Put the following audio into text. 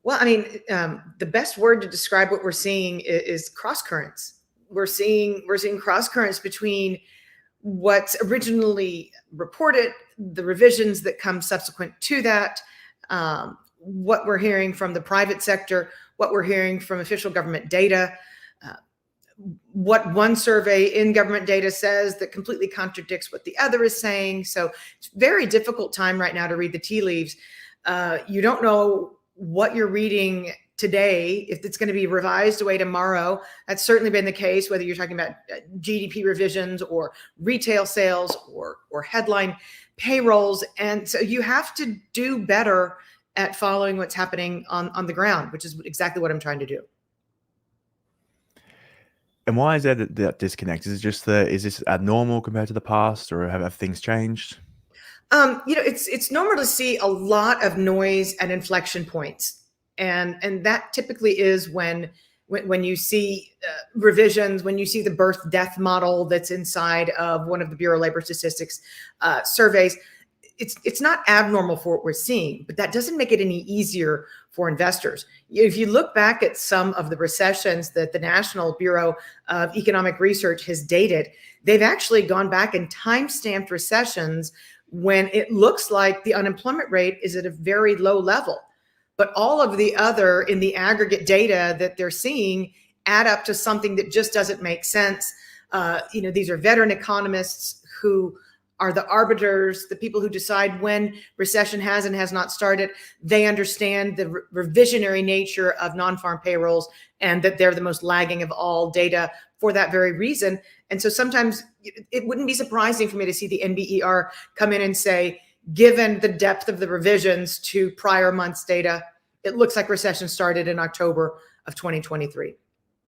Well, I mean, the best word to describe what we're seeing is cross currents. We're seeing cross currents between what's originally reported, the revisions that come subsequent to that, what we're hearing from the private sector, what we're hearing from official government data, what one survey in government data says that completely contradicts what the other is saying. So it's a very difficult time right now to read the tea leaves. You don't know what you're reading today, if it's going to be revised away tomorrow. That's certainly been the case, whether you're talking about GDP revisions or retail sales or headline payrolls. And so you have to do better at following what's happening on the ground, which is exactly what I'm trying to do. And why is there that disconnect? Is it just is this abnormal compared to the past, or have things changed? It's normal to see a lot of noise at inflection points, and that typically is when you see revisions, when you see the birth death model that's inside of one of the Bureau of Labor Statistics surveys. It's not abnormal for what we're seeing, but that doesn't make it any easier for investors. If you look back at some of the recessions that the National Bureau of Economic Research has dated, they've actually gone back and time-stamped recessions when it looks like the unemployment rate is at a very low level. But all of the other in the aggregate data that they're seeing add up to something that just doesn't make sense. These are veteran economists who are the arbiters, the people who decide when recession has and has not started. They understand the revisionary nature of non-farm payrolls and that they're the most lagging of all data for that very reason. And so sometimes it wouldn't be surprising for me to see the NBER come in and say, given the depth of the revisions to prior months' data, it looks like recession started in October of 2023.